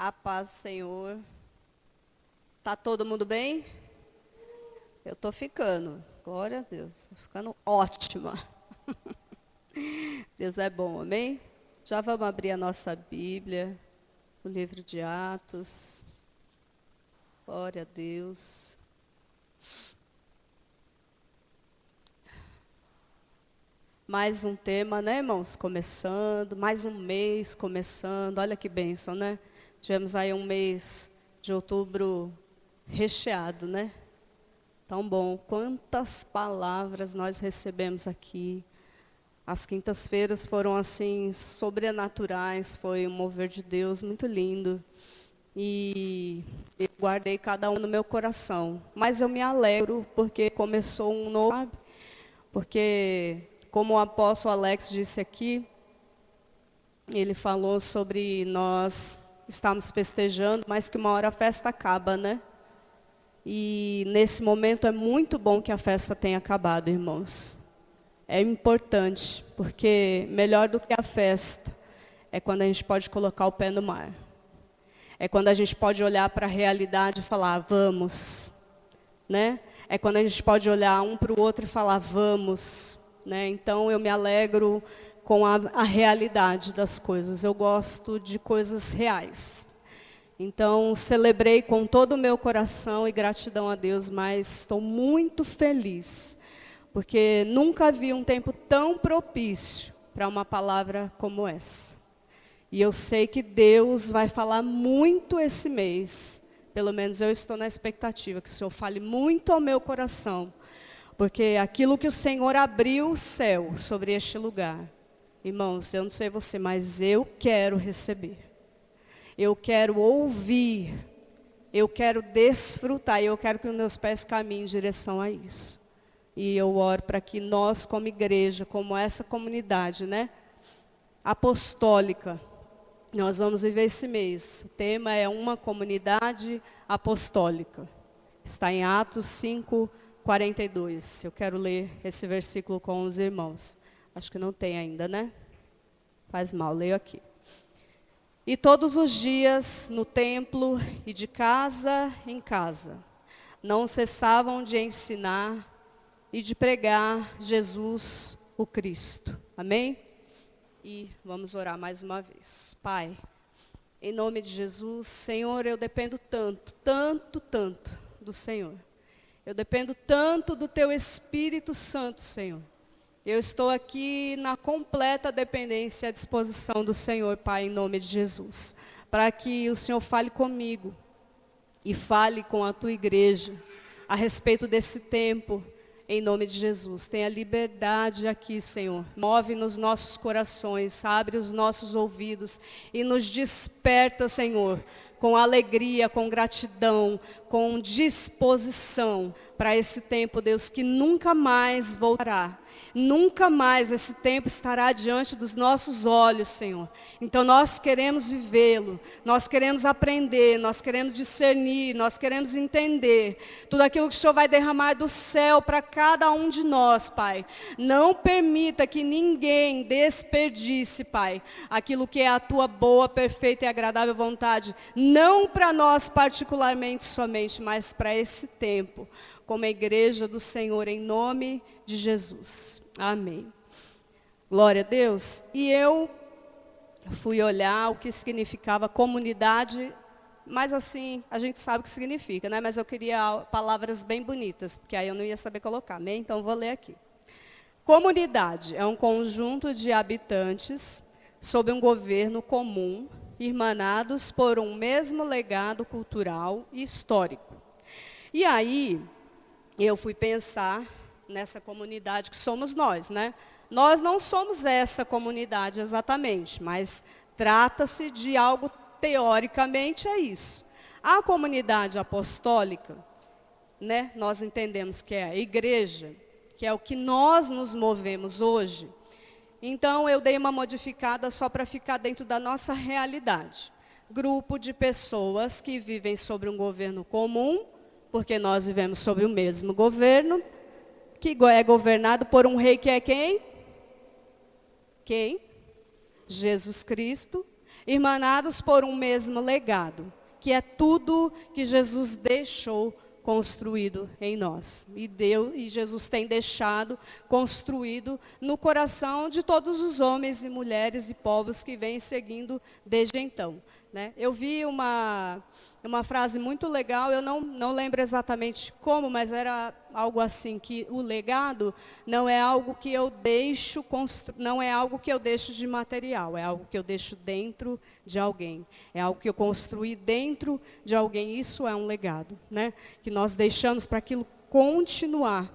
A paz do Senhor. Tá todo mundo bem? Eu tô ficando. Glória a Deus. Tô ficando ótima. Deus é bom, amém? Já vamos abrir a nossa Bíblia, o livro de Atos. Glória a Deus. Mais um tema, né, irmãos? Começando, mais um mês começando. Olha que bênção, né? Tivemos aí um mês de outubro recheado, né? Tão bom. Quantas palavras nós recebemos aqui. As quintas-feiras foram, assim, sobrenaturais. Foi um mover de Deus muito lindo. E eu guardei cada um no meu coração. Mas eu me alegro porque começou um novo, sabe? Porque, como o apóstolo Alex disse aqui, ele falou sobre nós estamos festejando, mas que uma hora a festa acaba, né? E nesse momento é muito bom que a festa tenha acabado, irmãos. É importante, porque melhor do que a festa é quando a gente pode colocar o pé no mar. É quando a gente pode olhar para a realidade e falar, vamos, né? É quando a gente pode olhar um para o outro e falar, vamos, né? Então eu me alegro com a realidade das coisas. Eu gosto de coisas reais. Então, celebrei com todo o meu coração e gratidão a Deus, mas estou muito feliz, porque nunca vi um tempo tão propício para uma palavra como essa. E eu sei que Deus vai falar muito esse mês, pelo menos eu estou na expectativa, que o Senhor fale muito ao meu coração, porque aquilo que o Senhor abriu o céu sobre este lugar, irmãos, eu não sei você, mas eu quero receber. Eu quero ouvir, eu quero desfrutar, e eu quero que os meus pés caminhem em direção a isso. E eu oro para que nós, como igreja, como essa comunidade, né, apostólica, nós vamos viver esse mês. O tema é uma comunidade apostólica. Está em Atos 5:42. Eu quero ler esse versículo com os irmãos. Acho que não tem ainda, né? Faz mal, leio aqui. E todos os dias, no templo e de casa em casa, não cessavam de ensinar e de pregar Jesus, o Cristo. Amém? E vamos orar mais uma vez. Pai, em nome de Jesus, Senhor, eu dependo tanto, tanto, tanto do Senhor. Eu dependo tanto do Teu Espírito Santo, Senhor. Eu estou aqui na completa dependência e à disposição do Senhor, Pai, em nome de Jesus. Para que o Senhor fale comigo e fale com a Tua igreja a respeito desse tempo, em nome de Jesus. Tenha liberdade aqui, Senhor. Move nos nossos corações, abre os nossos ouvidos e nos desperta, Senhor, com alegria, com gratidão, com disposição para esse tempo, Deus, que nunca mais voltará. Nunca mais esse tempo estará diante dos nossos olhos, Senhor. Então nós queremos vivê-lo, nós queremos aprender, nós queremos discernir, nós queremos entender tudo aquilo que o Senhor vai derramar do céu para cada um de nós, Pai. Não permita que ninguém desperdice, Pai, aquilo que é a Tua boa, perfeita e agradável vontade. Não para nós particularmente somente, mas para esse tempo, como a igreja do Senhor, em nome de Jesus. Amém. Glória a Deus. E eu fui olhar o que significava comunidade, mas assim, a gente sabe o que significa, né? Mas eu queria palavras bem bonitas, porque aí eu não ia saber colocar, amém? Então vou ler aqui. Comunidade é um conjunto de habitantes sob um governo comum, irmanados por um mesmo legado cultural e histórico. E aí, eu fui pensar nessa comunidade que somos nós, né? Nós não somos essa comunidade exatamente, mas trata-se de algo teoricamente é isso. A comunidade apostólica, né? Nós entendemos que é a igreja, que é o que nós nos movemos hoje. Então eu dei uma modificada só para ficar dentro da nossa realidade. Grupo de pessoas que vivem sobre um governo comum, porque nós vivemos sobre o mesmo governo, que é governado por um rei que é quem? Quem? Jesus Cristo. irmanados por um mesmo legado, que é tudo que Jesus deixou construído em nós. E Jesus tem deixado construído no coração de todos os homens e mulheres e povos que vêm seguindo desde então, né? Eu vi uma frase muito legal, eu não lembro exatamente como, mas era algo assim, que o legado não é algo que eu deixo, não é algo que eu deixo de material, é algo que eu deixo dentro de alguém, é algo que eu construí dentro de alguém, isso é um legado, né? Que nós deixamos para aquilo continuar.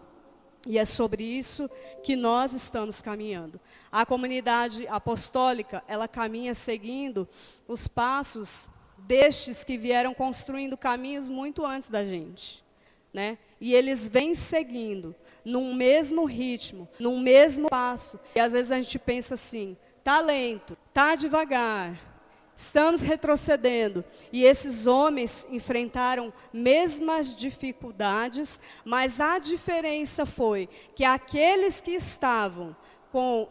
E é sobre isso que nós estamos caminhando. A comunidade apostólica, ela caminha seguindo os passos destes que vieram construindo caminhos muito antes da gente, né? E eles vêm seguindo num mesmo ritmo, num mesmo passo. E às vezes a gente pensa assim, tá lento, tá devagar, estamos retrocedendo. E esses homens enfrentaram mesmas dificuldades, mas a diferença foi que aqueles que estavam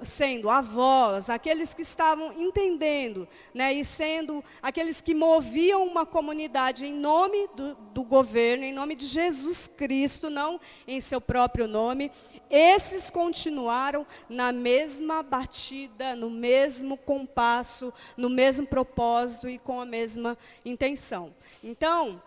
sendo avós, aqueles que estavam entendendo, né, e sendo aqueles que moviam uma comunidade em nome do governo, em nome de Jesus Cristo, não em seu próprio nome, esses continuaram na mesma batida, no mesmo compasso, no mesmo propósito e com a mesma intenção. Então,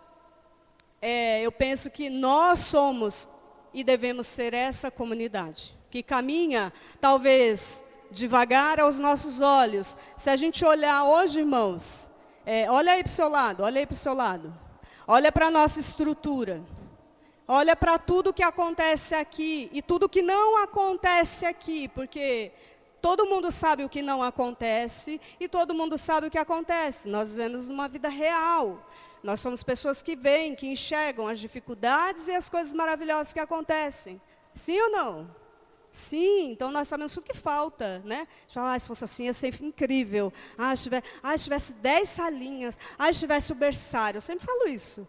eu penso que nós somos e devemos ser essa comunidade que caminha, talvez, devagar aos nossos olhos. Se a gente olhar hoje, irmãos, olha aí para o seu lado, olha aí para o seu lado. Olha para a nossa estrutura. Olha para tudo que acontece aqui e tudo que não acontece aqui, porque todo mundo sabe o que não acontece e todo mundo sabe o que acontece. Nós vivemos uma vida real. Nós somos pessoas que veem, que enxergam as dificuldades e as coisas maravilhosas que acontecem. Sim ou não? Sim, então nós sabemos tudo que falta, né? A gente fala, se fosse assim ia ser incrível. Se tivesse 10 salinhas, se tivesse o berçário. Eu sempre falo isso.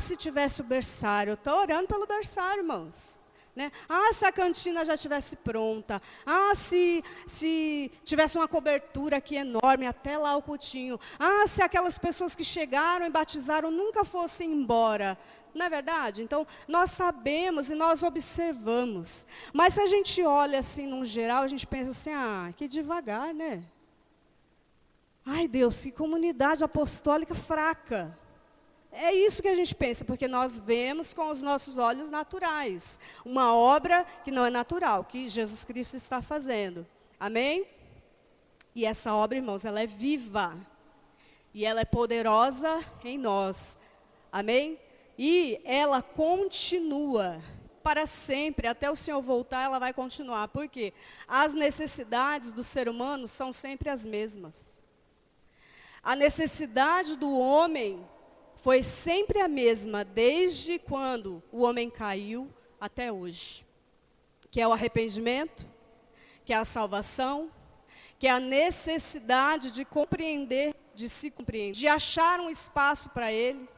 Se tivesse o berçário, eu estou orando pelo berçário, irmãos. Né? Se a cantina já estivesse pronta. Se tivesse uma cobertura aqui enorme, até lá o cultinho. Se aquelas pessoas que chegaram e batizaram nunca fossem embora. Não é verdade? Então, nós sabemos e nós observamos. Mas se a gente olha assim, num geral, a gente pensa assim, que devagar, né? Ai, Deus, que comunidade apostólica fraca. É isso que a gente pensa, porque nós vemos com os nossos olhos naturais. Uma obra que não é natural, que Jesus Cristo está fazendo. Amém? E essa obra, irmãos, ela é viva. E ela é poderosa em nós. Amém? E ela continua para sempre, até o Senhor voltar, ela vai continuar. Por quê? As necessidades do ser humano são sempre as mesmas. A necessidade do homem foi sempre a mesma, desde quando o homem caiu até hoje. Que é o arrependimento, que é a salvação, que é a necessidade de compreender, de se compreender, de achar um espaço para ele.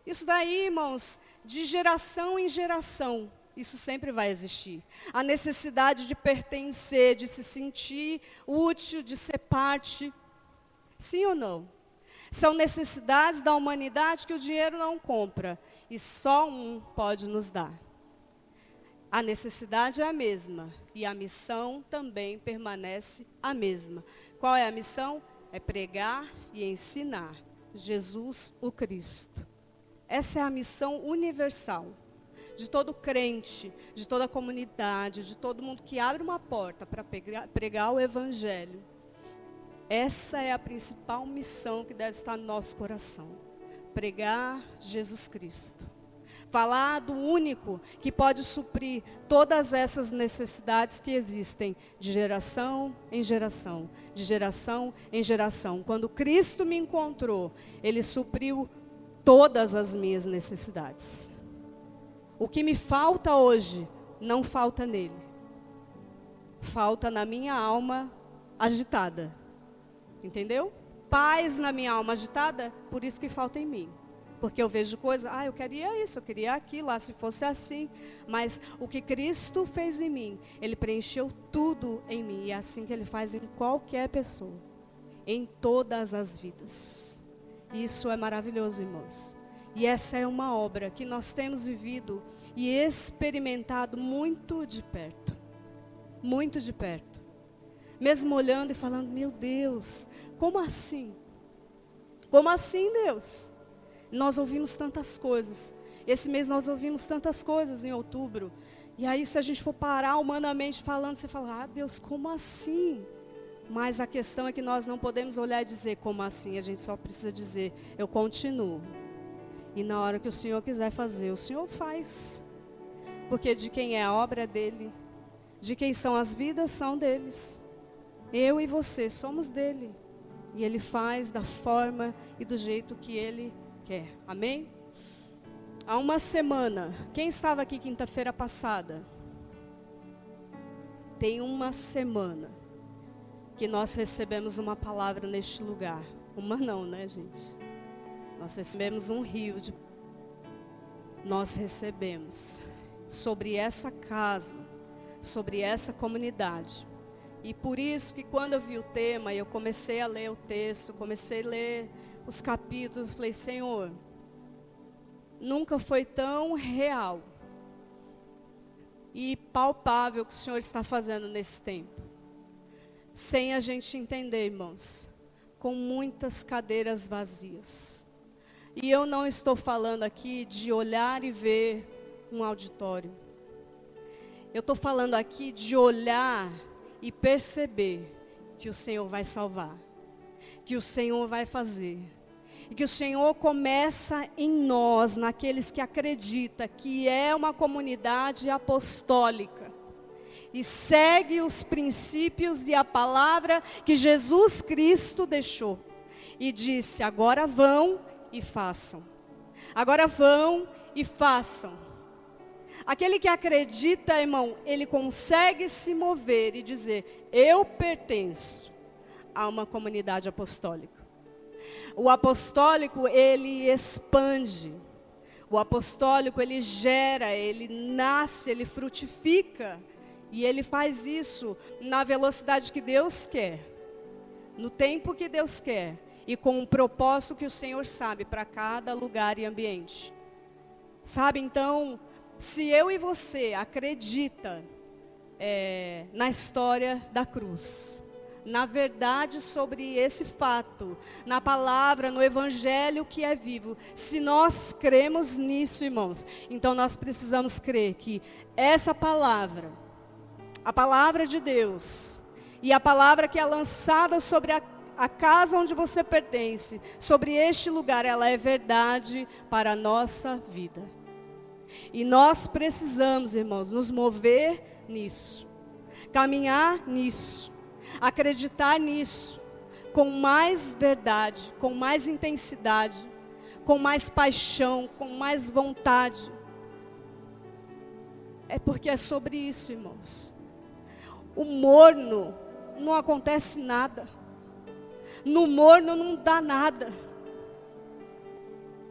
Isso daí, irmãos, de geração em geração, isso sempre vai existir. A necessidade de pertencer, de se sentir útil, de ser parte. Sim ou não? São necessidades da humanidade que o dinheiro não compra. E só um pode nos dar. A necessidade é a mesma. E a missão também permanece a mesma. Qual é a missão? É pregar e ensinar Jesus o Cristo. Essa é a missão universal de todo crente, de toda comunidade, de todo mundo que abre uma porta para pregar o Evangelho. Essa é a principal missão que deve estar no nosso coração. Pregar Jesus Cristo. Falar do único que pode suprir todas essas necessidades que existem de geração em geração, de geração em geração. Quando Cristo me encontrou, Ele supriu todas as minhas necessidades. O que me falta hoje, não falta nele. Falta na minha alma agitada. Entendeu? Paz na minha alma agitada, por isso que falta em mim. Porque eu vejo coisas, eu queria isso, eu queria aquilo, se fosse assim. Mas o que Cristo fez em mim, Ele preencheu tudo em mim. E é assim que Ele faz em qualquer pessoa. em todas as vidas. Isso é maravilhoso, irmãos. E essa é uma obra que nós temos vivido e experimentado muito de perto. Muito de perto. Mesmo olhando e falando, meu Deus, como assim? Como assim, Deus? Nós ouvimos tantas coisas. Esse mês nós ouvimos tantas coisas em outubro. E aí, se a gente for parar humanamente falando, você fala, Deus, como assim? Mas a questão é que nós não podemos olhar e dizer como assim. A gente só precisa dizer, eu continuo. E na hora que o Senhor quiser fazer, o Senhor faz. Porque de quem é a obra é dele. De quem são as vidas são deles. Eu e você somos dele. E ele faz da forma e do jeito que ele quer. Amém? Há uma semana, quem estava aqui quinta-feira passada? Tem uma semana que nós recebemos uma palavra neste lugar. Uma não, né, gente? Nós recebemos um rio de... Nós recebemos sobre essa casa, sobre essa comunidade. E por isso que quando eu vi o tema, eu comecei a ler o texto, comecei a ler os capítulos, falei, Senhor, nunca foi tão real e palpável o que o Senhor está fazendo nesse tempo. Sem a gente entender, irmãos, com muitas cadeiras vazias. E eu não estou falando aqui de olhar e ver um auditório. Eu estou falando aqui de olhar e perceber que o Senhor vai salvar, que o Senhor vai fazer. E que o Senhor começa em nós, naqueles que acreditam que é uma comunidade apostólica. E segue os princípios e a palavra que Jesus Cristo deixou. E disse, agora vão e façam. Agora vão e façam. Aquele que acredita, irmão, ele consegue se mover e dizer, eu pertenço a uma comunidade apostólica. O apostólico, ele expande. O apostólico, ele gera, ele nasce, ele frutifica. E ele faz isso na velocidade que Deus quer. No tempo que Deus quer. E com o propósito que o Senhor sabe para cada lugar e ambiente. Sabe, então, se eu e você acredita na história da cruz, na verdade sobre esse fato, na palavra, no evangelho que é vivo, se nós cremos nisso, irmãos, então nós precisamos crer que essa palavra, a palavra de Deus, e a palavra que é lançada sobre a casa onde você pertence, sobre este lugar, ela é verdade para a nossa vida. E nós precisamos, irmãos, nos mover nisso, caminhar nisso, acreditar nisso, com mais verdade, com mais intensidade, com mais paixão, com mais vontade. É porque é sobre isso, irmãos. O morno não acontece nada. No morno não dá nada.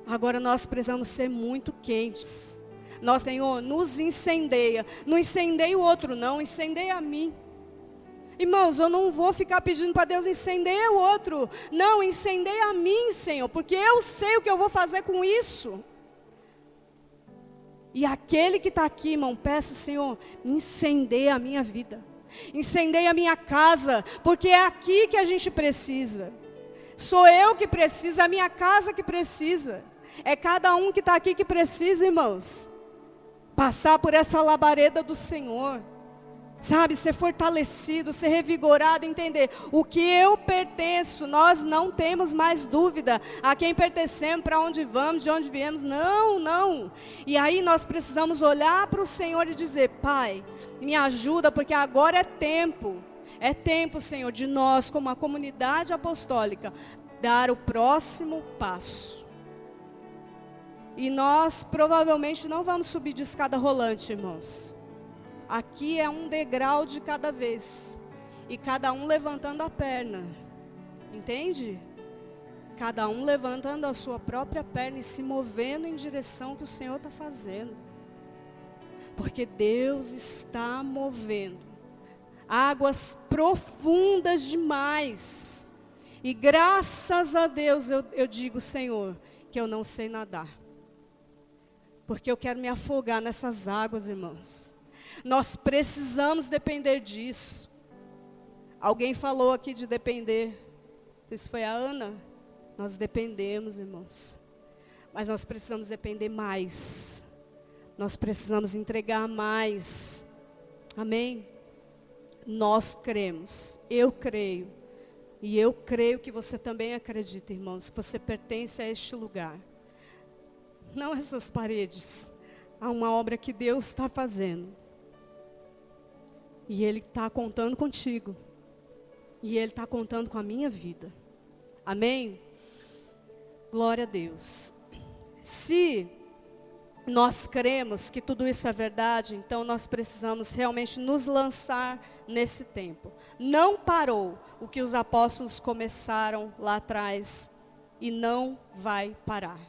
Agora nós precisamos ser muito quentes. Nós, Senhor, nos incendeia. Não incendeia o outro não, incendeia a mim. Irmãos, eu não vou ficar pedindo para Deus incendeia o outro. Não, incendeia a mim, Senhor, porque eu sei o que eu vou fazer com isso. E aquele que está aqui, irmão, peça, Senhor, incendeia a minha vida. Incendeia a minha casa, porque é aqui que a gente precisa. Sou eu que preciso, é a minha casa que precisa. É cada um que está aqui que precisa, irmãos. Passar por essa labareda do Senhor. Sabe, ser fortalecido, ser revigorado, entender o que eu pertenço, nós não temos mais dúvida a quem pertencemos, para onde vamos, de onde viemos, não. E aí nós precisamos olhar para o Senhor e dizer, Pai, me ajuda, porque agora é tempo, Senhor, de nós, como uma comunidade apostólica, dar o próximo passo. E nós provavelmente não vamos subir de escada rolante, irmãos. Aqui é um degrau de cada vez. E cada um levantando a perna. Entende? Cada um levantando a sua própria perna e se movendo em direção que o Senhor está fazendo. Porque Deus está movendo águas profundas demais. E graças a Deus eu digo, Senhor, que eu não sei nadar. Porque eu quero me afogar nessas águas, irmãos. Nós precisamos depender disso. Alguém falou aqui de depender. Isso foi a Ana. Nós dependemos, irmãos. Mas nós precisamos depender mais. Nós precisamos entregar mais. Amém? Nós cremos. Eu creio. E eu creio que você também acredita, irmãos, que você pertence a este lugar. Não essas paredes. Há uma obra que Deus está fazendo. E Ele está contando contigo. E Ele está contando com a minha vida. Amém? Glória a Deus. Se nós cremos que tudo isso é verdade, então nós precisamos realmente nos lançar nesse tempo. Não parou o que os apóstolos começaram lá atrás e não vai parar.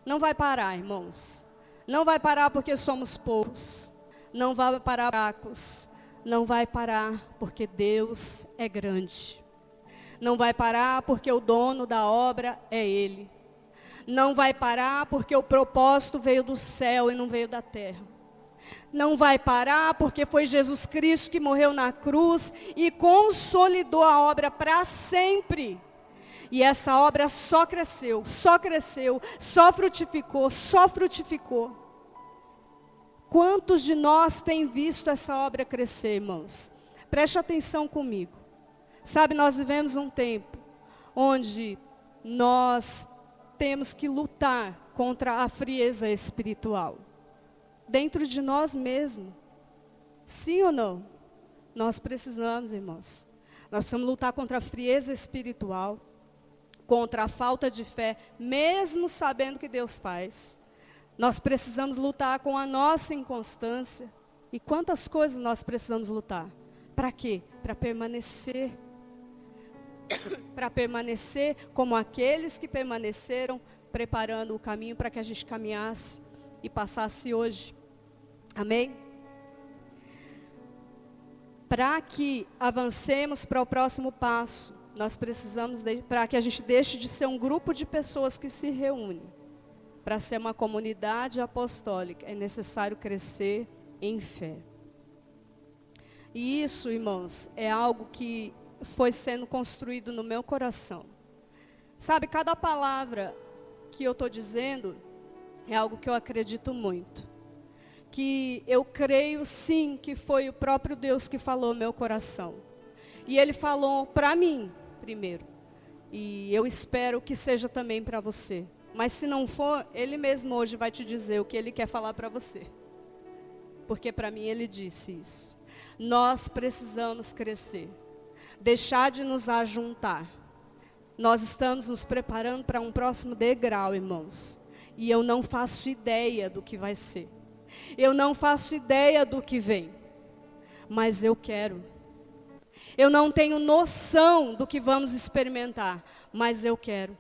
Não vai parar, irmãos. Não vai parar porque somos poucos. Não vai parar fracos. Não vai parar porque Deus é grande. Não vai parar porque o dono da obra é Ele. Não vai parar porque o propósito veio do céu e não veio da terra. Não vai parar porque foi Jesus Cristo que morreu na cruz e consolidou a obra para sempre. E essa obra só cresceu, só frutificou, só frutificou. Quantos de nós têm visto essa obra crescer, irmãos? Preste atenção comigo. Sabe, nós vivemos um tempo onde nós temos que lutar contra a frieza espiritual. Dentro de nós mesmos. Sim ou não? Nós precisamos, irmãos. Nós precisamos lutar contra a frieza espiritual, contra a falta de fé, mesmo sabendo que Deus faz. Nós precisamos lutar com a nossa inconstância. E quantas coisas nós precisamos lutar? Para quê? Para permanecer. Para permanecer como aqueles que permaneceram, preparando o caminho para que a gente caminhasse e passasse hoje. Amém? Para que avancemos para o próximo passo, nós precisamos, para que a gente deixe de ser um grupo de pessoas que se reúne, para ser uma comunidade apostólica, é necessário crescer em fé. E isso, irmãos, é algo que foi sendo construído no meu coração. Sabe, cada palavra que eu estou dizendo é algo que eu acredito muito. Que eu creio sim que foi o próprio Deus que falou no meu coração. E Ele falou para mim primeiro. E eu espero que seja também para você. Mas se não for, Ele mesmo hoje vai te dizer o que Ele quer falar para você. Porque para mim Ele disse isso. Nós precisamos crescer. Deixar de nos ajuntar. Nós estamos nos preparando para um próximo degrau, irmãos. E eu não faço ideia do que vai ser. Eu não faço ideia do que vem. Mas eu quero. Eu não tenho noção do que vamos experimentar. Mas eu quero.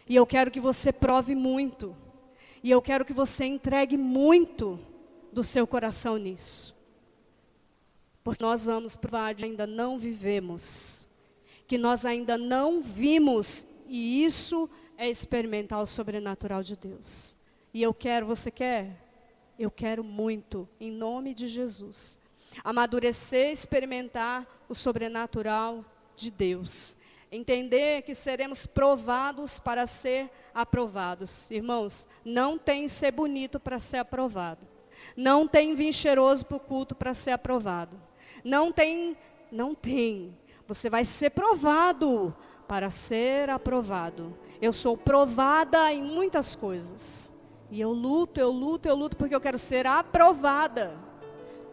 E eu quero que você prove muito. E eu quero que você entregue muito do seu coração nisso. Porque nós vamos provar que ainda não vivemos, que nós ainda não vimos, e isso é experimentar o sobrenatural de Deus. E eu quero, você quer? Eu quero muito, em nome de Jesus, amadurecer, experimentar o sobrenatural de Deus. Entender que seremos provados para ser aprovados. Irmãos, não tem ser bonito para ser aprovado. Não tem vir cheiroso para o culto para ser aprovado. Não tem. Você vai ser provado para ser aprovado. Eu sou provada em muitas coisas. E eu luto porque eu quero ser aprovada.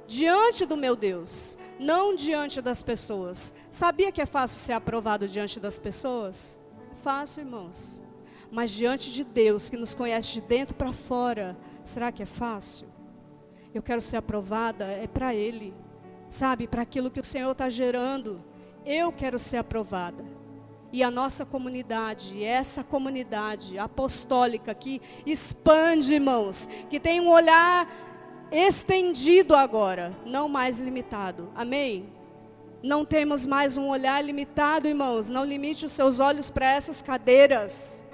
Diante do meu Deus, não diante das pessoas. Sabia que é fácil ser aprovado diante das pessoas? Fácil, irmãos. Mas diante de Deus, que nos conhece de dentro para fora, será que é fácil? Eu quero ser aprovada, é para Ele. Sabe, para aquilo que o Senhor está gerando. Eu quero ser aprovada. E a nossa comunidade, essa comunidade apostólica que expande, irmãos, que tem um olhar estendido agora, não mais limitado. Amém? Não temos mais um olhar limitado, irmãos. Não limite os seus olhos para essas cadeiras.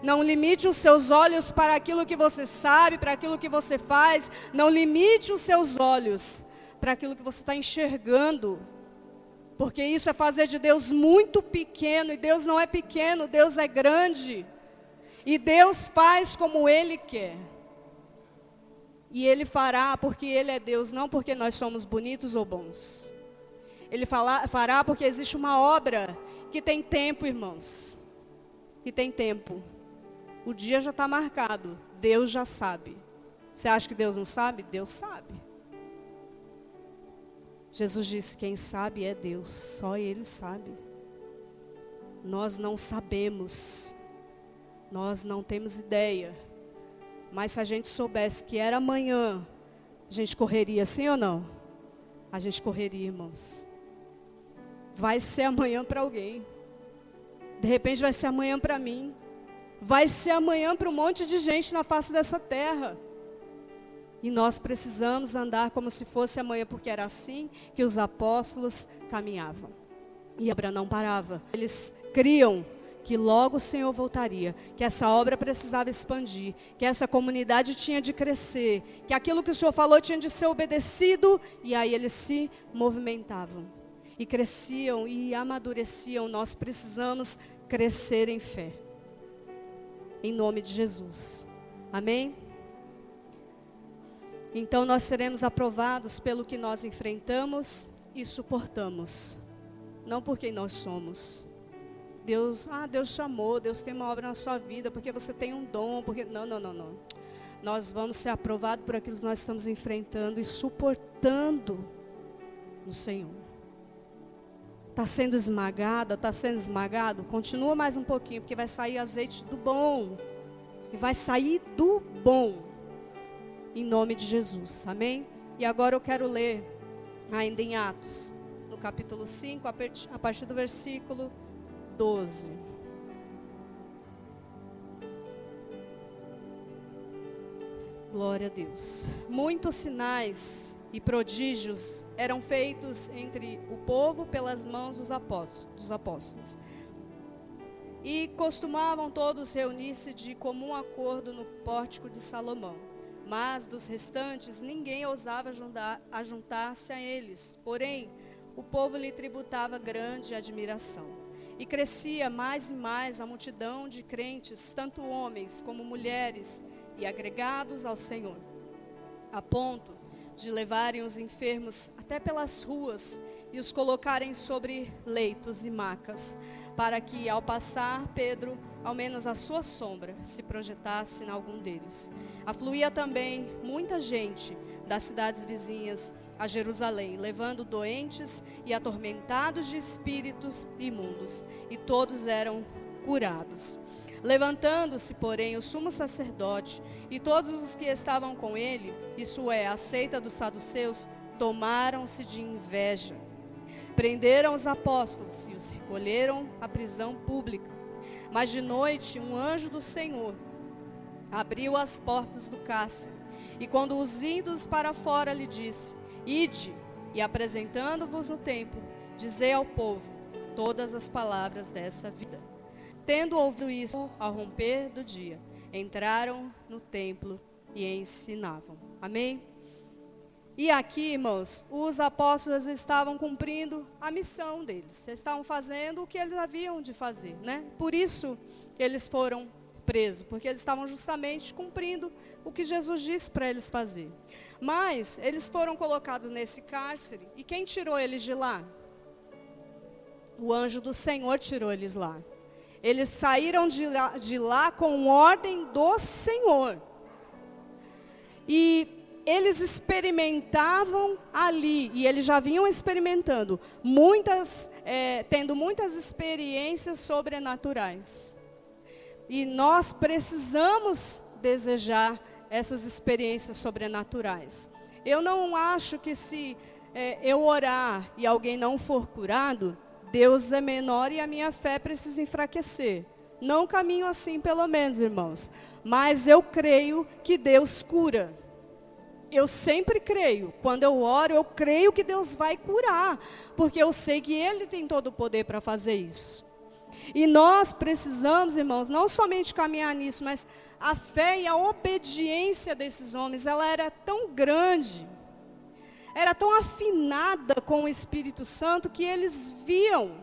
Não limite os seus olhos para aquilo que você sabe, para aquilo que você faz. Não limite os seus olhos para aquilo que você está enxergando. Porque isso é fazer de Deus muito pequeno. E Deus não é pequeno, Deus é grande. E Deus faz como Ele quer. E Ele fará porque Ele é Deus, não porque nós somos bonitos ou bons. Ele fará porque existe uma obra que tem tempo, irmãos. Que tem tempo. O dia já está marcado. Deus já sabe. Você acha que Deus não sabe? Deus sabe. Jesus disse, quem sabe é Deus. Só Ele sabe. Nós não sabemos. Nós não temos ideia. Mas se a gente soubesse que era amanhã, a gente correria, sim ou não? A gente correria, irmãos. Vai ser amanhã para alguém. De repente vai ser amanhã para mim. Vai ser amanhã para um monte de gente na face dessa terra. E nós precisamos andar como se fosse amanhã, porque era assim que os apóstolos caminhavam. E a obra não parava. Eles criam que logo o Senhor voltaria, que essa obra precisava expandir, que essa comunidade tinha de crescer, que aquilo que o Senhor falou tinha de ser obedecido, e aí eles se movimentavam, e cresciam e amadureciam. Nós precisamos crescer em fé, em nome de Jesus, amém? Então nós seremos aprovados pelo que nós enfrentamos e suportamos, não por quem nós somos. Deus chamou, Deus tem uma obra na sua vida, porque você tem um dom, porque... Não. Nós vamos ser aprovados por aquilo que nós estamos enfrentando e suportando no Senhor. Está sendo esmagado? Continua mais um pouquinho, porque vai sair azeite do bom. E vai sair do bom. Em nome de Jesus, amém? E agora eu quero ler, ainda em Atos, no capítulo 5, a partir do versículo 12. Glória a Deus. Muitos sinais e prodígios eram feitos entre o povo pelas mãos dos apóstolos. E costumavam todos reunir-se de comum acordo no pórtico de Salomão. Mas dos restantes ninguém ousava juntar-se a eles. Porém, o povo lhe tributava grande admiração. E crescia mais e mais a multidão de crentes, tanto homens como mulheres, e agregados ao Senhor, a ponto de levarem os enfermos até pelas ruas e os colocarem sobre leitos e macas, para que, ao passar Pedro, ao menos a sua sombra se projetasse em algum deles. Afluía também muita gente das cidades vizinhas a Jerusalém, levando doentes e atormentados de espíritos imundos, e todos eram curados. Levantando-se, porém, o sumo sacerdote e todos os que estavam com ele, isso é, a seita dos saduceus, tomaram-se de inveja. Prenderam os apóstolos e os recolheram à prisão pública. Mas de noite um anjo do Senhor abriu as portas do cárcere, e conduzindo-os para fora lhe disse: Ide, e apresentando-vos no templo, dizei ao povo todas as palavras dessa vida. Tendo ouvido isso, ao romper do dia, entraram no templo e ensinavam. Amém? E aqui, irmãos, os apóstolos estavam cumprindo a missão deles. Eles estavam fazendo o que eles haviam de fazer, né? Por isso eles foram presos, porque eles estavam justamente cumprindo o que Jesus disse para eles fazer. Mas eles foram colocados nesse cárcere, e quem tirou eles de lá? O anjo do Senhor tirou eles lá. Eles saíram de lá com ordem do Senhor. E eles experimentavam ali, e eles já vinham experimentando, tendo muitas experiências sobrenaturais. E nós precisamos desejar essas experiências sobrenaturais. Eu não acho que se eu orar e alguém não for curado, Deus é menor e a minha fé precisa enfraquecer. Não caminho assim, pelo menos, irmãos. Mas eu creio que Deus cura. eu sempre creio. Quando eu oro, eu creio que Deus vai curar, porque eu sei que Ele tem todo o poder para fazer isso. E nós precisamos, irmãos, não somente caminhar nisso, mas a fé e a obediência desses homens, ela era tão grande, era tão afinada com o Espírito Santo, que eles viam.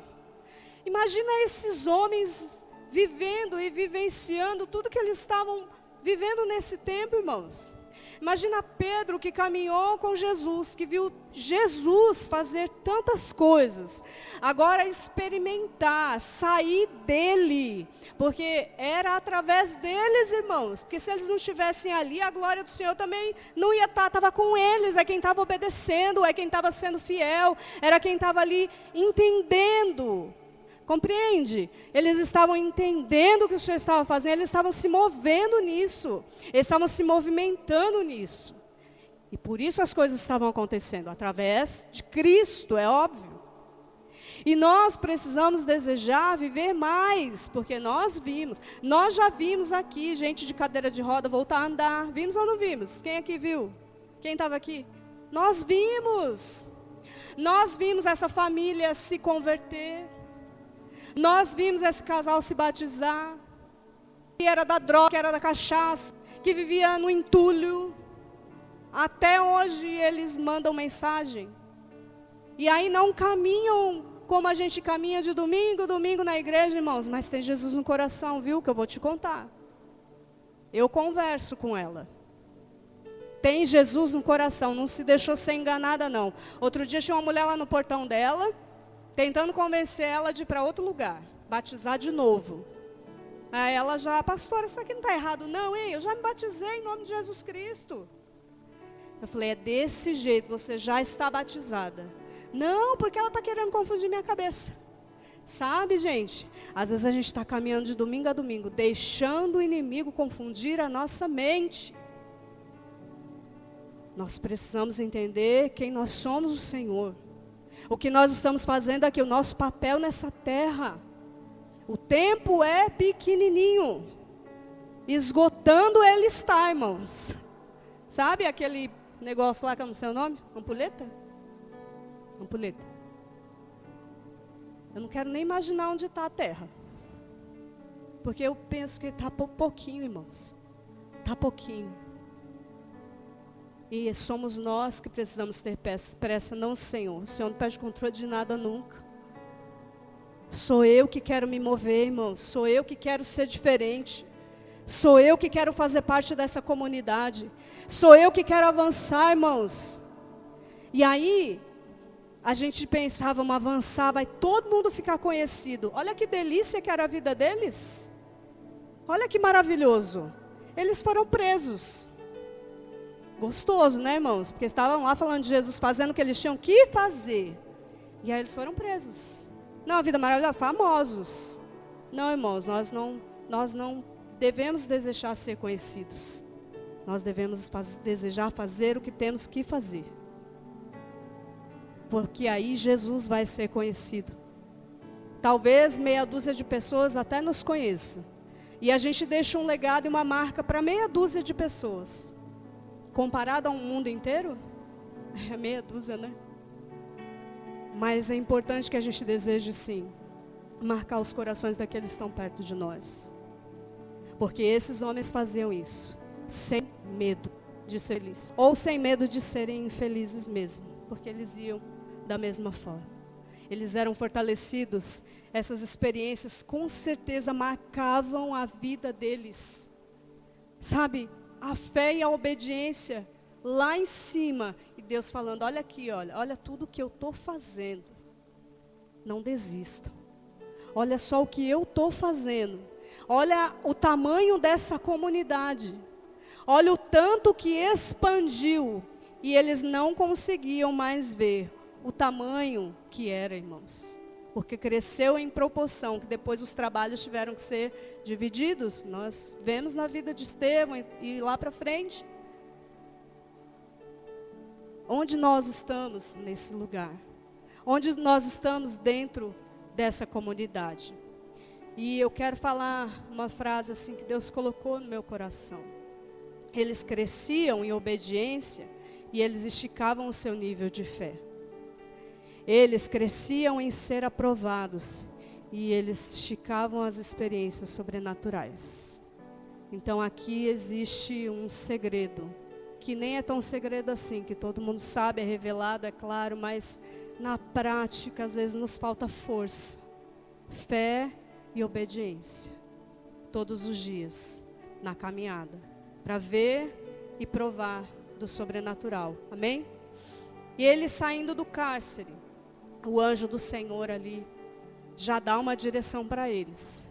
Imagina esses homens vivendo e vivenciando tudo que eles estavam vivendo nesse tempo, irmãos. Imagina Pedro, que caminhou com Jesus, que viu Jesus fazer tantas coisas. Agora experimentar, sair dele, porque era através deles, irmãos. Porque se eles não estivessem ali, a glória do Senhor também não ia estar, estava com eles. É quem estava obedecendo, é quem estava sendo fiel, era quem estava ali entendendo. Compreende? Eles estavam entendendo o que o Senhor estava fazendo, eles estavam se movendo nisso, eles estavam se movimentando nisso. E por isso as coisas estavam acontecendo, através de Cristo, é óbvio. E nós precisamos desejar viver mais, porque nós já vimos aqui, gente de cadeira de roda voltar a andar. Vimos ou não vimos? Quem aqui viu? Quem estava aqui? Nós vimos essa família se converter. Nós vimos esse casal se batizar, que era da droga, que era da cachaça, que vivia no entulho. Até hoje eles mandam mensagem. E aí não caminham como a gente caminha de domingo na igreja, irmãos. Mas tem Jesus no coração, viu? Que eu vou te contar. Eu converso com ela. Tem Jesus no coração, não se deixou ser enganada não. Outro dia tinha uma mulher lá no portão dela, tentando convencer ela de ir para outro lugar, batizar de novo. Aí ela já, pastora, isso aqui não está errado não, hein? Eu já me batizei em nome de Jesus Cristo. Eu falei, é desse jeito, você já está batizada. Não, porque ela está querendo confundir minha cabeça. Sabe, gente, às vezes a gente está caminhando de domingo a domingo, deixando o inimigo confundir a nossa mente. Nós precisamos entender quem nós somos o Senhor. O que nós estamos fazendo aqui, o nosso papel nessa terra. O tempo é pequenininho. Esgotando ele está, irmãos. Sabe aquele negócio lá que eu não sei o nome? Ampulheta? Ampulheta. Eu não quero nem imaginar onde está a terra. Porque eu penso que está pouquinho, irmãos. Está pouquinho. E somos nós que precisamos ter pressa, não o Senhor. O Senhor não perde controle de nada nunca. Sou eu que quero me mover, irmãos. Sou eu que quero ser diferente. Sou eu que quero fazer parte dessa comunidade. Sou eu que quero avançar, irmãos. E aí, a gente pensava, vamos avançar, vai todo mundo ficar conhecido. Olha que delícia que era a vida deles. Olha que maravilhoso. Eles foram presos. Gostoso, né, irmãos? Porque estavam lá falando de Jesus, fazendo o que eles tinham que fazer. E aí eles foram presos. Não, a vida maravilhosa, famosos. Não, irmãos, nós não devemos desejar ser conhecidos. Nós devemos desejar fazer o que temos que fazer. Porque aí Jesus vai ser conhecido. Talvez meia dúzia de pessoas até nos conheça. E a gente deixa um legado e uma marca para meia dúzia de pessoas. Comparado a um mundo inteiro, é meia dúzia, né? Mas é importante que a gente deseje, sim, marcar os corações daqueles que estão perto de nós. Porque esses homens faziam isso, sem medo de ser felizes. Ou sem medo de serem infelizes mesmo, porque eles iam da mesma forma. Eles eram fortalecidos, essas experiências com certeza marcavam a vida deles. Sabe? A fé e a obediência lá em cima. E Deus falando, olha aqui, olha tudo que eu estou fazendo. Não desistam. Olha só o que eu estou fazendo. Olha o tamanho dessa comunidade. Olha o tanto que expandiu. E eles não conseguiam mais ver o tamanho que era, irmãos. Porque cresceu em proporção, que depois os trabalhos tiveram que ser divididos. Nós vemos na vida de Estevão e lá para frente. Onde nós estamos nesse lugar? Onde nós estamos dentro dessa comunidade? E eu quero falar uma frase assim que Deus colocou no meu coração. Eles cresciam em obediência e eles esticavam o seu nível de fé. Eles cresciam em ser aprovados e eles esticavam as experiências sobrenaturais. Então aqui existe um segredo, que nem é tão segredo assim, que todo mundo sabe, é revelado, é claro, mas na prática às vezes nos falta força, fé e obediência, todos os dias, na caminhada, para ver e provar do sobrenatural, amém? E ele saindo do cárcere, o anjo do Senhor ali, já dá uma direção para eles.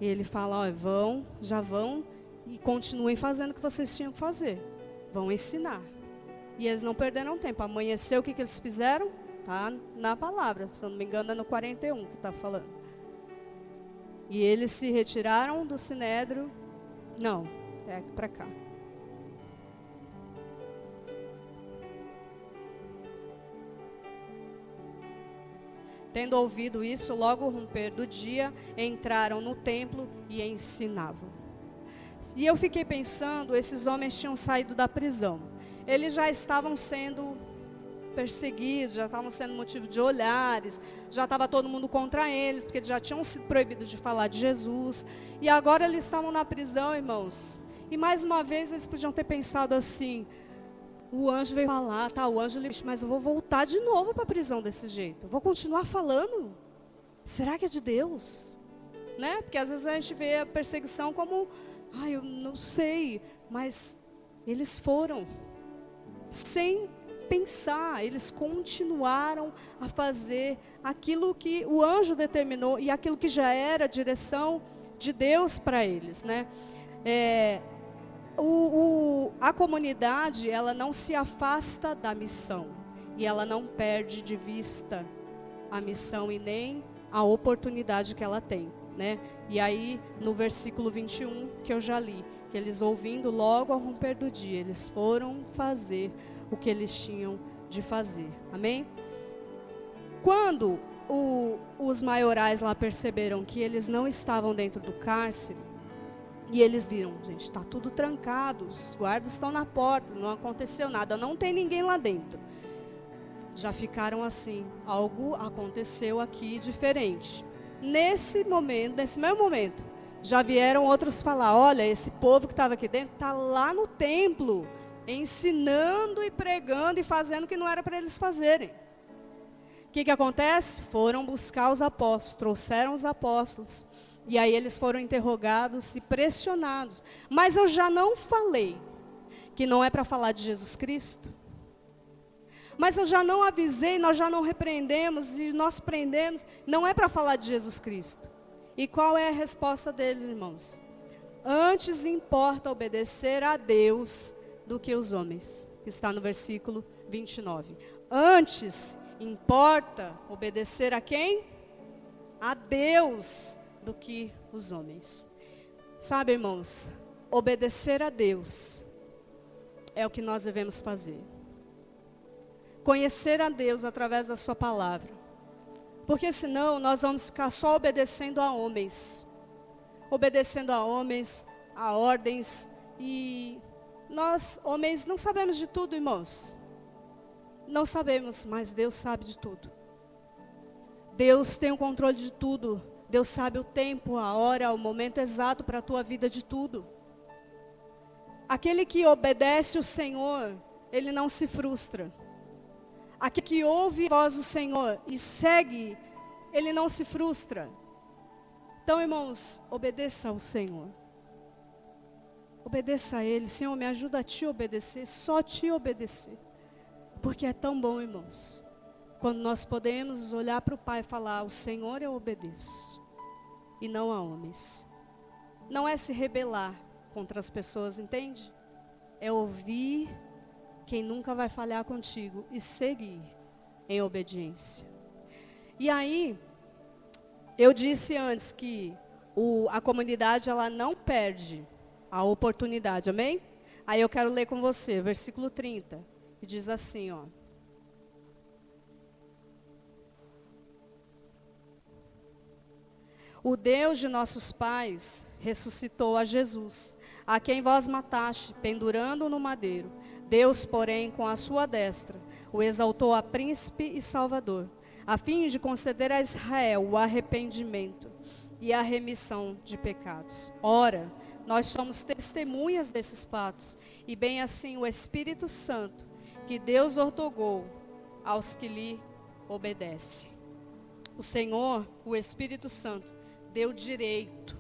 E ele fala, ó, já vão e continuem fazendo o que vocês tinham que fazer. Vão ensinar. E eles não perderam tempo. Amanheceu, o que eles fizeram? Tá na palavra, se eu não me engano é no 41 que está falando. E eles se retiraram do Sinédrio. Não, é aqui para cá. Tendo ouvido isso, logo ao romper do dia, entraram no templo e ensinavam. E eu fiquei pensando, esses homens tinham saído da prisão. Eles já estavam sendo perseguidos, já estavam sendo motivo de olhares, já estava todo mundo contra eles, porque eles já tinham sido proibidos de falar de Jesus. E agora eles estavam na prisão, irmãos. E mais uma vez eles podiam ter pensado assim, o anjo veio falar, tá, o anjo, mas eu vou voltar de novo para a prisão desse jeito. Eu vou continuar falando? Será que é de Deus? Né? Porque às vezes a gente vê a perseguição como, eu não sei, mas eles foram, sem pensar, eles continuaram a fazer aquilo que o anjo determinou e aquilo que já era a direção de Deus para eles, né? A comunidade, ela não se afasta da missão e ela não perde de vista a missão e nem a oportunidade que ela tem, né? E aí no versículo 21 que eu já li, que eles ouvindo logo ao romper do dia, eles foram fazer o que eles tinham de fazer, amém? Quando os maiorais lá perceberam que eles não estavam dentro do cárcere, e eles viram, gente, está tudo trancado, os guardas estão na porta, não aconteceu nada, não tem ninguém lá dentro. Já ficaram assim, algo aconteceu aqui diferente. Nesse mesmo momento, já vieram outros falar, olha, esse povo que estava aqui dentro está lá no templo, ensinando e pregando e fazendo o que não era para eles fazerem. O que acontece? Foram buscar os apóstolos, trouxeram os apóstolos. E aí eles foram interrogados e pressionados. Mas eu já não falei que não é para falar de Jesus Cristo? Mas eu já não avisei, nós já não repreendemos e nós prendemos. Não é para falar de Jesus Cristo. E qual é a resposta deles, irmãos? Antes importa obedecer a Deus do que os homens. Que está no versículo 29. Antes importa obedecer a quem? A Deus do que os homens. Sabe, irmãos, obedecer a Deus é o que nós devemos fazer. Conhecer a Deus através da sua palavra. Porque senão nós vamos ficar só obedecendo a homens. Obedecendo a homens, a ordens. E nós, homens, não sabemos de tudo, irmãos. Não sabemos, mas Deus sabe de tudo. Deus tem o controle de tudo. Deus sabe o tempo, a hora, o momento exato para a tua vida de tudo. Aquele que obedece o Senhor, ele não se frustra. Aquele que ouve a voz do Senhor e segue, ele não se frustra. Então, irmãos, obedeça ao Senhor. Obedeça a Ele. Senhor, me ajuda a te obedecer, só te obedecer. Porque é tão bom, irmãos. Quando nós podemos olhar para o Pai e falar, ao Senhor eu obedeço, e não a homens. Não é se rebelar contra as pessoas, entende? É ouvir quem nunca vai falhar contigo e seguir em obediência. E aí, eu disse antes que a comunidade ela não perde a oportunidade, amém? Aí eu quero ler com você, versículo 30, que diz assim, ó. O Deus de nossos pais ressuscitou a Jesus, a quem vós mataste, pendurando no madeiro. Deus, porém, com a sua destra, o exaltou a príncipe e salvador, a fim de conceder a Israel o arrependimento e a remissão de pecados. Ora, nós somos testemunhas desses fatos, e bem assim o Espírito Santo, que Deus outorgou aos que lhe obedecem. O Senhor, o Espírito Santo, deu direito,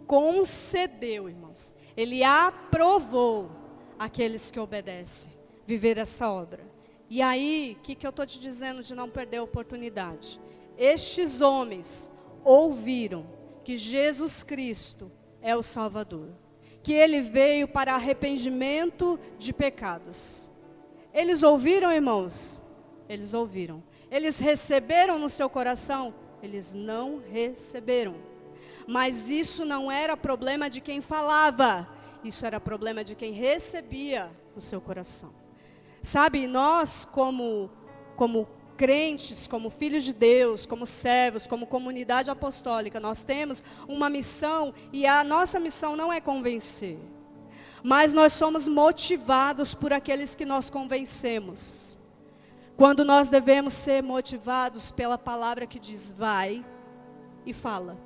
concedeu, irmãos, Ele aprovou aqueles que obedecem, viver essa obra. E aí, o que eu estou te dizendo de não perder a oportunidade? Estes homens ouviram que Jesus Cristo é o Salvador, que Ele veio para arrependimento de pecados. Eles ouviram, irmãos? Eles ouviram. Eles receberam no seu coração? Eles não receberam. Mas isso não era problema de quem falava, isso era problema de quem recebia no seu coração. Sabe, nós como crentes, como filhos de Deus, como servos, como comunidade apostólica, nós temos uma missão, e a nossa missão não é convencer, mas nós somos motivados por aqueles que nós convencemos. Quando nós devemos ser motivados pela palavra que diz vai e fala.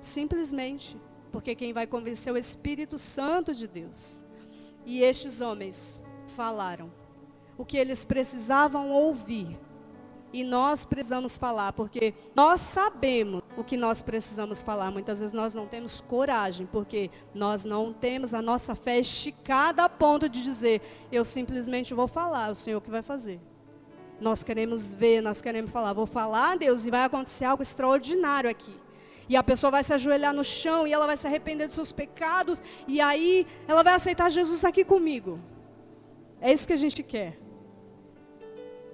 Simplesmente, porque quem vai convencer é o Espírito Santo de Deus. E estes homens falaram o que eles precisavam ouvir. E nós precisamos falar, porque nós sabemos o que nós precisamos falar. Muitas vezes nós não temos coragem, porque nós não temos a nossa fé esticada a ponto de dizer, eu simplesmente vou falar, é o Senhor que vai fazer. Nós queremos ver, nós queremos falar, vou falar, Deus, e vai acontecer algo extraordinário aqui. E a pessoa vai se ajoelhar no chão, e ela vai se arrepender dos seus pecados, e aí ela vai aceitar Jesus aqui comigo. É isso que a gente quer.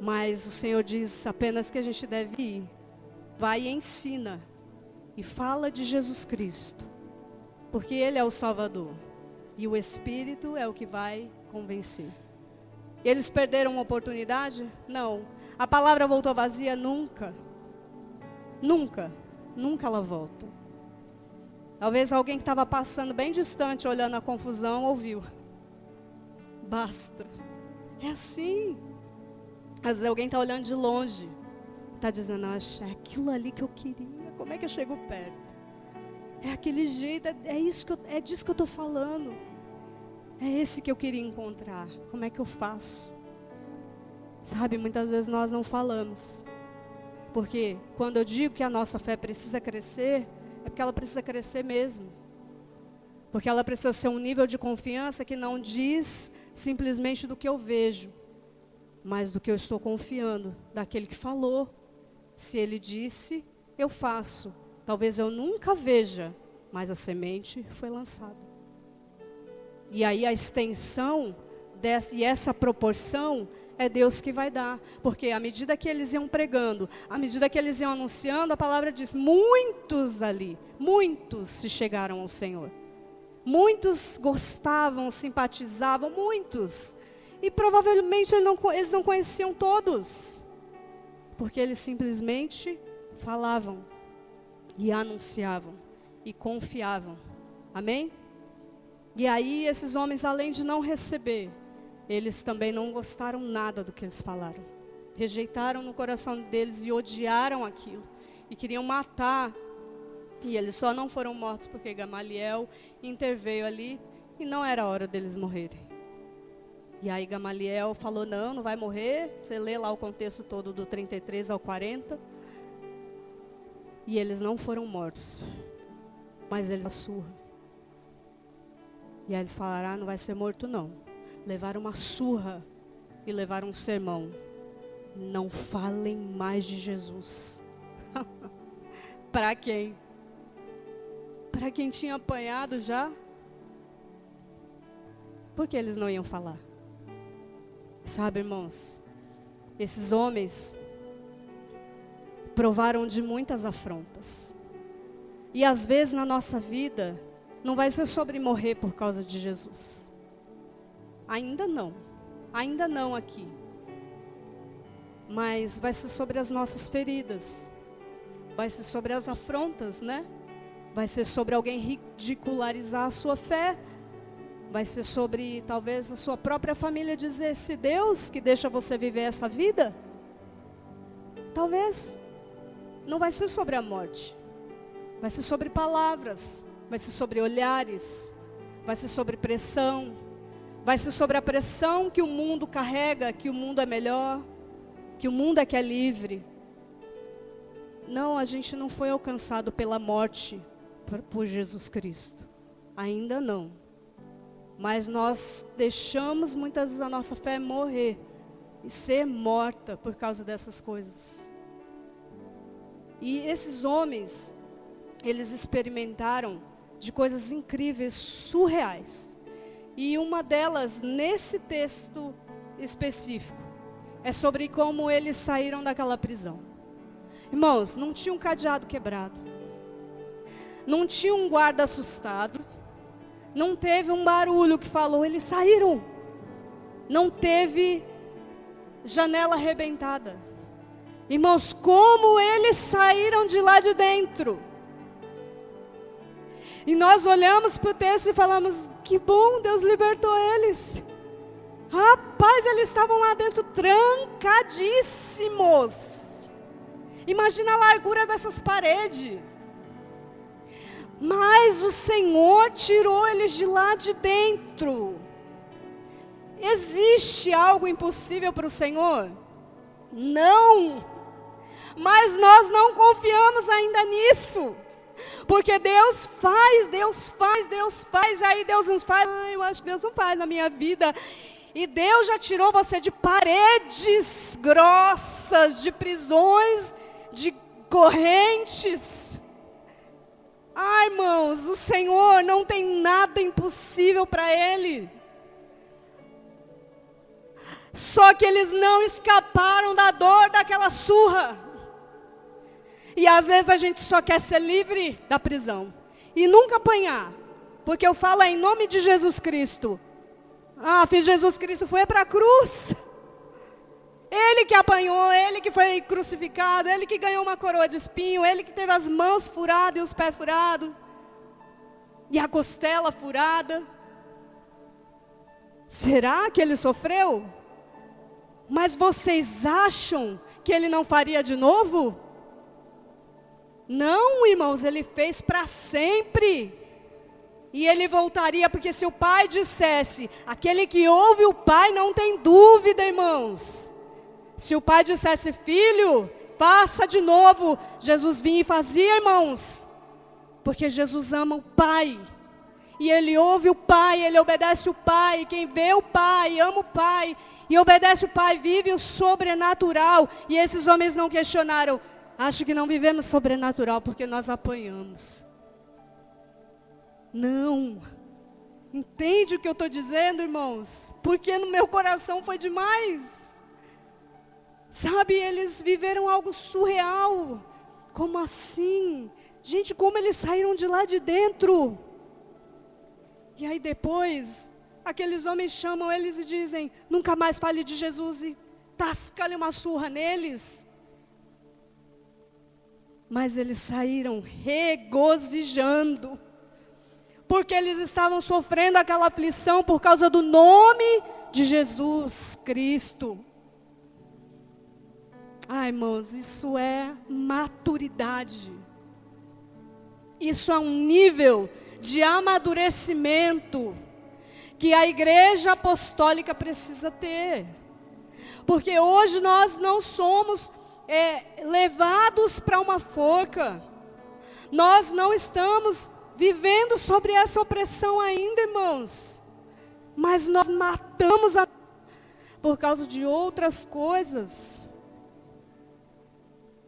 Mas o Senhor diz apenas que a gente deve ir. Vai e ensina. E fala de Jesus Cristo. Porque Ele é o Salvador. E o Espírito é o que vai convencer. Eles perderam uma oportunidade? Não. A palavra voltou vazia? Nunca. Nunca. Nunca ela volta. Talvez alguém que estava passando bem distante, olhando a confusão, ouviu. Basta. É assim. Às vezes alguém está olhando de longe, está dizendo, é aquilo ali que eu queria, como é que eu chego perto? É aquele jeito, é disso que eu estou falando. É esse que eu queria encontrar, como é que eu faço? Sabe, muitas vezes nós não falamos. Porque quando eu digo que a nossa fé precisa crescer, é porque ela precisa crescer mesmo. Porque ela precisa ser um nível de confiança que não diz simplesmente do que eu vejo, mas do que eu estou confiando, daquele que falou. Se ele disse, eu faço. Talvez eu nunca veja, mas a semente foi lançada. E aí a extensão e essa proporção é Deus que vai dar. Porque à medida que eles iam pregando, à medida que eles iam anunciando, a palavra diz, muitos ali, muitos se chegaram ao Senhor. Muitos gostavam, simpatizavam, muitos. E provavelmente eles não conheciam todos. Porque eles simplesmente falavam e anunciavam e confiavam. Amém? E aí esses homens, além de não receber, eles também não gostaram nada do que eles falaram. Rejeitaram no coração deles e odiaram aquilo. E queriam matar. E eles só não foram mortos porque Gamaliel interveio ali e não era a hora deles morrerem. E aí Gamaliel falou, não vai morrer. Você lê lá o contexto todo do 33 ao 40. E eles não foram mortos. Mas eles surra. E aí eles falaram, não vai ser morto não. Levaram uma surra e levaram um sermão. Não falem mais de Jesus. Para quem? Para quem tinha apanhado já? Por que eles não iam falar? Sabe, irmãos, esses homens provaram de muitas afrontas. E às vezes na nossa vida, não vai ser sobre morrer por causa de Jesus. Ainda não aqui. Mas vai ser sobre as nossas feridas. Vai ser sobre as afrontas, né? Vai ser sobre alguém ridicularizar a sua fé. Vai ser sobre, talvez, a sua própria família dizer, esse Deus que deixa você viver essa vida? Talvez. Não vai ser sobre a morte. Vai ser sobre palavras. Vai ser sobre olhares. Vai ser sobre pressão. Vai ser sobre a pressão que o mundo carrega, que o mundo é melhor, que o mundo é que é livre. Não, a gente não foi alcançado pela morte por Jesus Cristo. Ainda não. Mas nós deixamos muitas vezes a nossa fé morrer e ser morta por causa dessas coisas. E esses homens, eles experimentaram de coisas incríveis, surreais. E uma delas, nesse texto específico, é sobre como eles saíram daquela prisão. Irmãos, não tinha um cadeado quebrado. Não tinha um guarda assustado. Não teve um barulho que falou, eles saíram. Não teve janela arrebentada. Irmãos, como eles saíram de lá de dentro. E nós olhamos para o texto e falamos, que bom, Deus libertou eles. Rapaz, eles estavam lá dentro trancadíssimos. Imagina a largura dessas paredes. Mas o Senhor tirou eles de lá de dentro. Existe algo impossível para o Senhor? Não. Mas nós não confiamos ainda nisso. Porque Deus faz, aí Deus nos faz. Eu acho que Deus não faz na minha vida. E Deus já tirou você de paredes grossas, de prisões, de correntes. Ai, irmãos, o Senhor não tem nada impossível para Ele. Só que eles não escaparam da dor daquela surra. E às vezes a gente só quer ser livre da prisão. E nunca apanhar. Porque eu falo em nome de Jesus Cristo. Filho, Jesus Cristo foi para a cruz. Ele que apanhou, Ele que foi crucificado, Ele que ganhou uma coroa de espinho, Ele que teve as mãos furadas e os pés furados. E a costela furada. Será que Ele sofreu? Mas vocês acham que Ele não faria de novo? Não, irmãos, Ele fez para sempre. E Ele voltaria, porque se o Pai dissesse, aquele que ouve o Pai não tem dúvida, irmãos. Se o Pai dissesse, filho, faça de novo, Jesus vinha e fazia, irmãos. Porque Jesus ama o Pai. E Ele ouve o Pai, Ele obedece o Pai. E quem vê o Pai, ama o Pai e obedece o Pai, vive o sobrenatural. E esses homens não questionaram. Acho que não vivemos sobrenatural porque nós apanhamos. Não. Entende o que eu estou dizendo, irmãos? Porque no meu coração foi demais. Sabe, eles viveram algo surreal. Como assim? Gente, como eles saíram de lá de dentro? E aí depois, aqueles homens chamam eles e dizem, nunca mais fale de Jesus, e tasca-lhe uma surra neles. Mas eles saíram regozijando, porque eles estavam sofrendo aquela aflição por causa do nome de Jesus Cristo. Irmãos, isso é maturidade. Isso é um nível de amadurecimento que a igreja apostólica precisa ter. Porque hoje nós não somos levados para uma forca. Nós não estamos vivendo sobre essa opressão ainda, irmãos. Mas nós matamos por causa de outras coisas.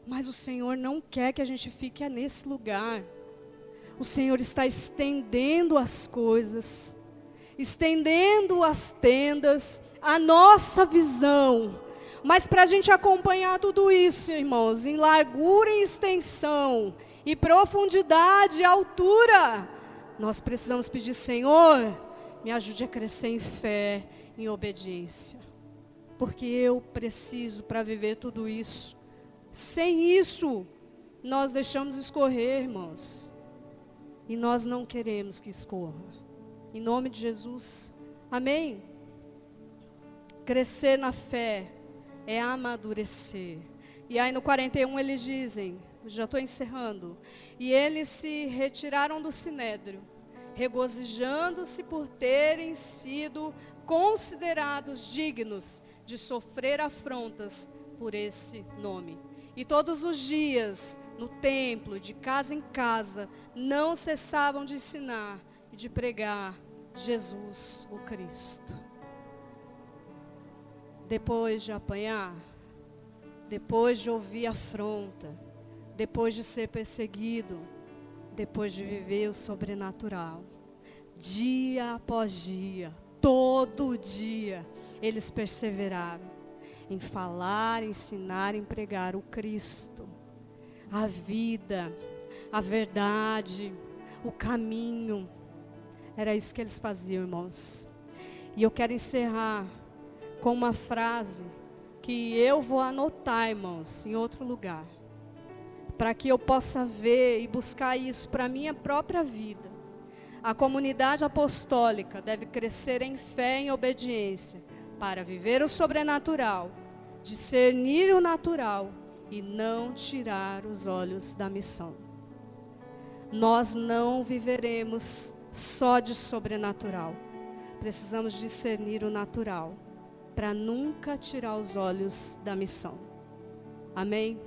Mas o Senhor não quer que a gente fique nesse lugar. O Senhor está estendendo as coisas, estendendo as tendas, a nossa visão. Mas para a gente acompanhar tudo isso, irmãos, em largura e extensão, e profundidade e altura, nós precisamos pedir, Senhor, me ajude a crescer em fé, em obediência. Porque eu preciso para viver tudo isso. Sem isso, nós deixamos escorrer, irmãos. E nós não queremos que escorra. Em nome de Jesus. Amém? Crescer na fé é amadurecer. E aí no 41 eles dizem, já estou encerrando, e eles se retiraram do sinédrio, regozijando-se por terem sido considerados dignos de sofrer afrontas por esse nome. E todos os dias, no templo, de casa em casa, não cessavam de ensinar e de pregar Jesus, o Cristo. Depois de apanhar, depois de ouvir afronta, depois de ser perseguido, depois de viver o sobrenatural, dia após dia, todo dia, eles perseveraram em falar, ensinar, em pregar o Cristo, a vida, a verdade, o caminho. Era isso que eles faziam, irmãos. E eu quero encerrar com uma frase que eu vou anotar, irmãos, em outro lugar, para que eu possa ver e buscar isso para a minha própria vida. A comunidade apostólica deve crescer em fé e em obediência para viver o sobrenatural, discernir o natural e não tirar os olhos da missão. Nós não viveremos só de sobrenatural. Precisamos discernir o natural para nunca tirar os olhos da missão. Amém?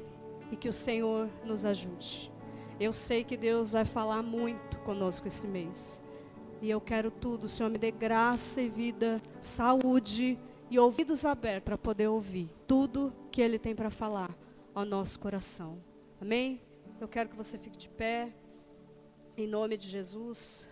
E que o Senhor nos ajude. Eu sei que Deus vai falar muito conosco esse mês. E eu quero tudo. O Senhor me dê graça e vida, saúde e ouvidos abertos para poder ouvir tudo que Ele tem para falar ao nosso coração. Amém? Eu quero que você fique de pé. Em nome de Jesus.